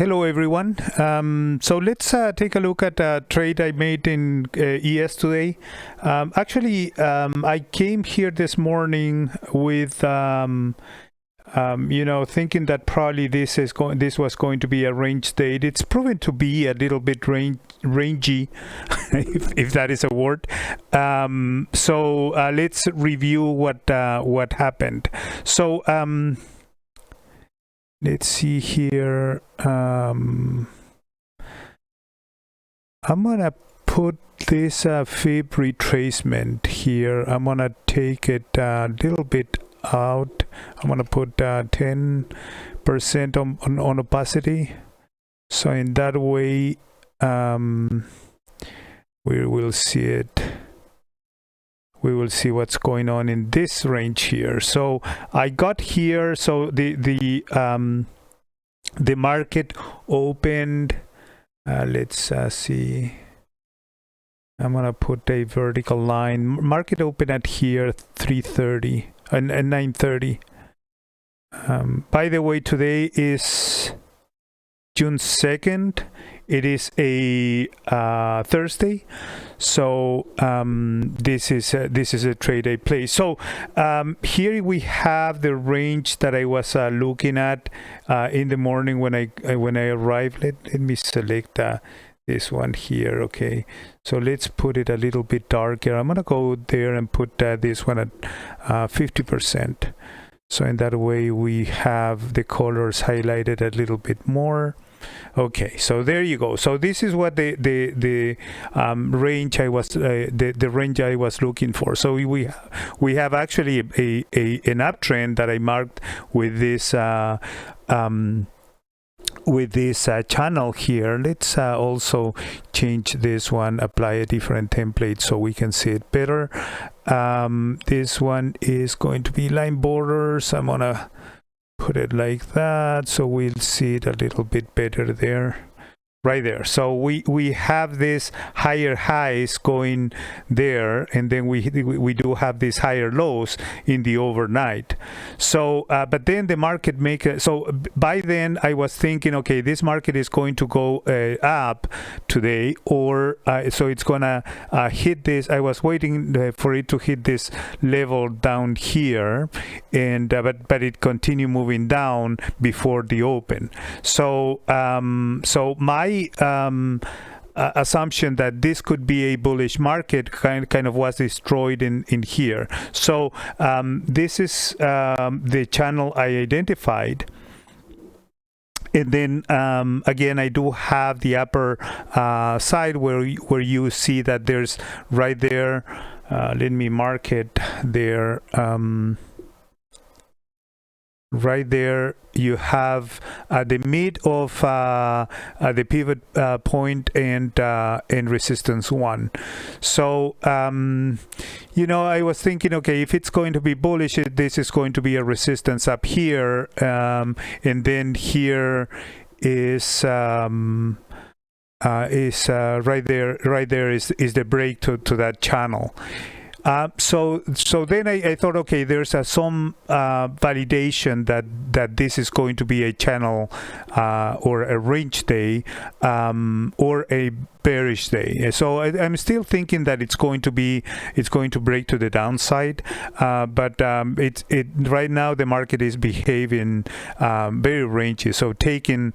Hello everyone. So let's take a look at a trade I made in ES today. I came here this morning with thinking that probably this was going to be a range trade. It's proven to be a little bit rangy, if that is a word. So let's review what happened. So let's see here. I'm gonna put this fib retracement here. I'm gonna take it a little bit out. I'm gonna put 10% on opacity. So in that way, we will see it. We will see what's going on in this range here. So I got here. So the market opened. Let's see. I'm gonna put a vertical line. Market opened at here 3:30 and 9:30. By the way, today is June 2nd. It is a Thursday, so this is a trade I play. So here we have the range that I was looking at in the morning when I arrived. Let me select this one here. Okay, so let's put it a little bit darker. I'm gonna go there and put this one at 50%. So in that way we have the colors highlighted a little bit more. Okay, so there you go. So this is what the range I was the range I was looking for. So we have actually an uptrend that I marked with this channel here. Let's also change this one, apply a different template so we can see it better. This one is going to be line borders. I'm gonna put it like that so we'll see it a little bit better there, right there. So we have this higher highs going there, and then we do have these higher lows in the overnight. So but then the market so by then I was thinking, okay, this market is going to go up today, or so it's gonna hit this. I was waiting for it to hit this level down here, and but it continued moving down before the open. So so my assumption that this could be a bullish market kind of was destroyed in here. So this is the channel I identified. And then again, I do have the upper side where you see that there's right there. Let me mark it there. Right there you have the mid of the pivot point and resistance 1. So I was thinking, okay, if it's going to be bullish, this is going to be a resistance up here, and then here is right there is the break to that channel. So then I thought, okay, there's some validation that this is going to be a channel or a range day or a bearish day. So I'm still thinking that it's going to break to the downside, but right now the market is behaving very rangy. So taking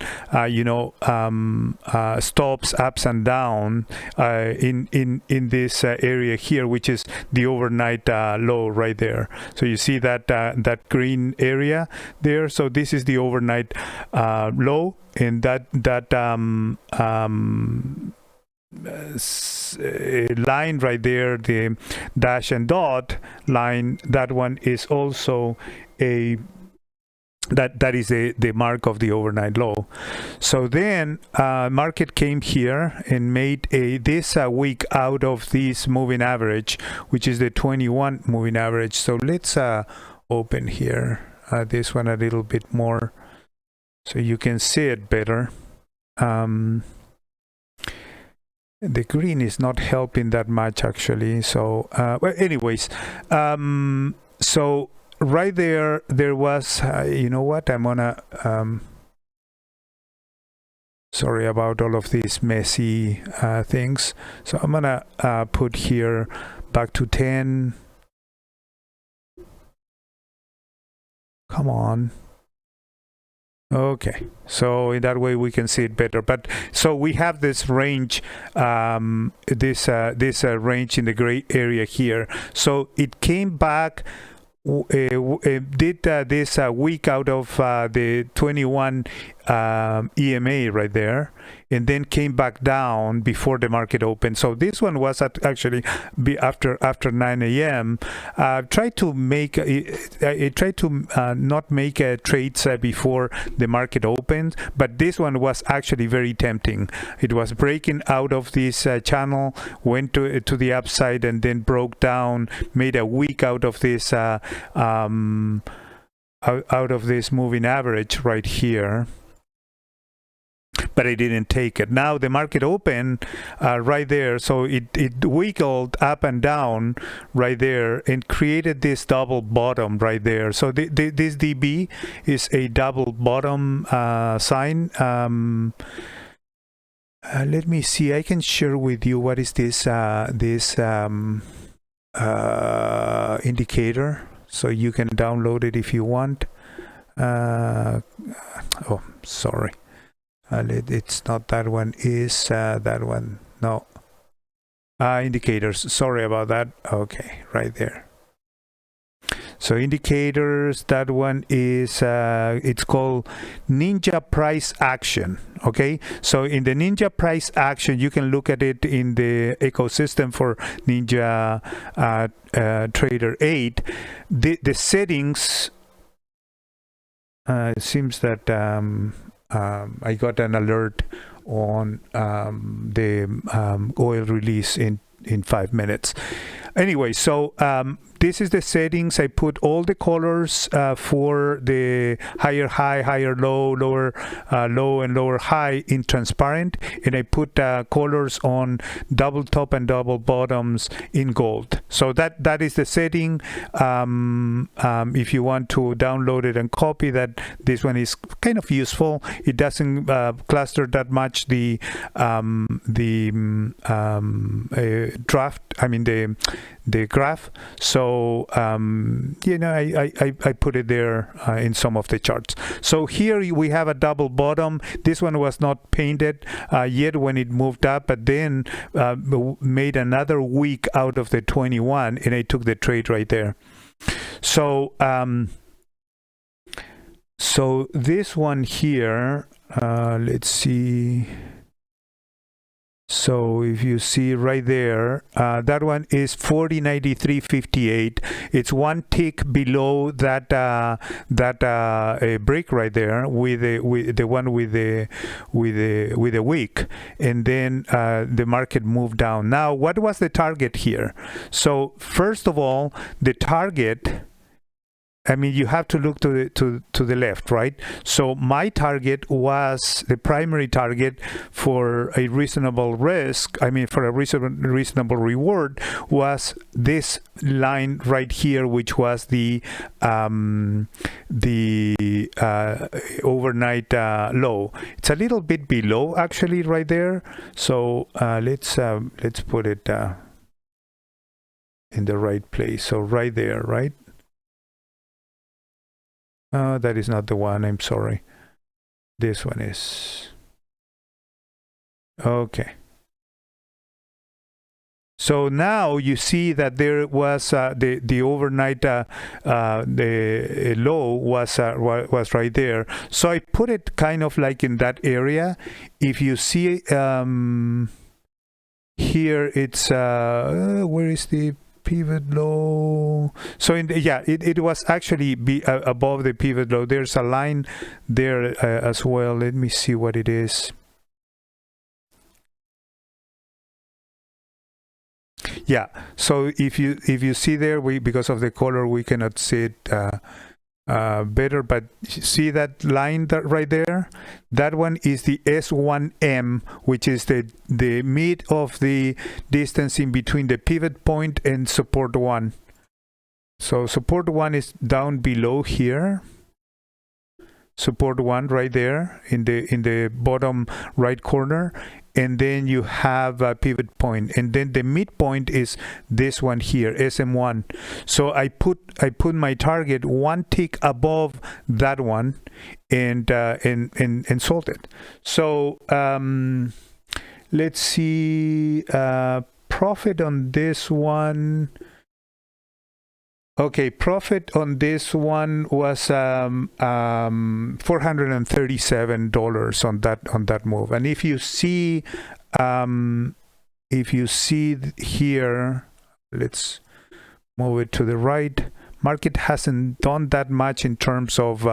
stops ups and down in this area here, which is the overnight low right there. So you see that green area there. So this is the overnight low, and that line right there, the dash and dot line, that one is also that is the mark of the overnight low. So then market came here and made this week out of this moving average, which is the 21 moving average. So let's open here this one a little bit more so you can see it better. The green is not helping that much actually. So well, anyways, so right there was you know what, I'm gonna Sorry about all of these messy things. So I'm gonna put here back to 10. Come on. Okay, so in that way we can see it better. But so we have this range, this range in the gray area here. So it came back, did this week out of the 21 EMA right there, and then came back down before the market opened. So this one was actually after 9 a.m. Try to make not make trades before the market opens, but this one was actually very tempting. It was breaking out of this channel, went to the upside, and then broke down, made a week out of this moving average right here. But I didn't take it. Now the market opened right there, so it wiggled up and down right there and created this double bottom right there. So this DB is a double bottom sign. Let me see. I can share with you what is this indicator, so you can download it if you want. Oh, sorry. It's not that one. Is that one? No. Indicators. Sorry about that. Okay, right there. So indicators, that one is it's called Ninja Price Action. Okay, so in the Ninja Price Action, you can look at it in the ecosystem for Ninja Trader 8. The settings, it seems that I got an alert on the oil release in 5 minutes. Anyway, so this is the settings. I put all the colors for the higher high, higher low, lower low, and lower high in transparent, and I put colors on double top and double bottoms in gold. So that is the setting. If you want to download it and copy that, this one is kind of useful. It doesn't cluster that much the draft. I mean the graph. So you know, I put it there in some of the charts. So here we have a double bottom. This one was not painted yet when it moved up, but then made another week out of the 21, and I took the trade right there. So so this one here, let's see. So if you see right there, that one is 40.93.58. It's one tick below that break right there with the one with the wick, and then the market moved down. Now, what was the target here? So first of all, the target, I mean, you have to look to the left, right? So my target was, the primary target for a reasonable risk, I mean, for a reasonable reward, was this line right here, which was the overnight low. It's a little bit below, actually, right there. So let's put it in the right place. So right there, right? That is not the one. I'm sorry. This one is. Okay. So now you see that there was the overnight the low was right there. So I put it kind of like in that area. If you see here, it's where is the pivot low? So it was actually above the pivot low. There's a line there as well. Let me see what it is. Yeah, so if you see there, because of the color we cannot see it better, but see that line right there? That one is the S1M, which is the mid of the distance in between the pivot point and support 1. So support 1 is down below here. support 1 right there in the bottom right corner, and then you have a pivot point, and then the midpoint is this one here, SM1. So I put my target 1 tick above that one, and sold it. So let's see, profit on this one. Okay, profit on this one was $437 on that move. And if you see here, let's move it to the right. Market hasn't done that much in terms of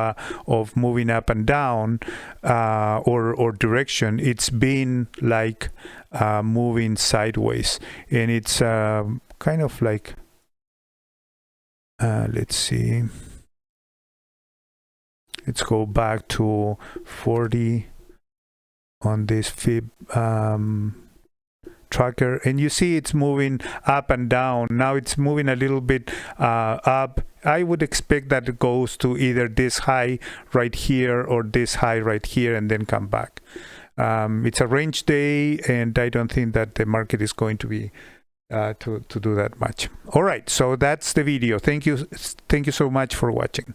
moving up and down or direction. It's been like moving sideways, and it's kind of like. Let's see. Let's go back to 40 on this fib tracker, and you see it's moving up and down. Now it's moving a little bit up. I would expect that it goes to either this high right here or this high right here and then come back. It's a range day, and I don't think that the market is going to be to do that much. All right, so that's the video. Thank you so much for watching.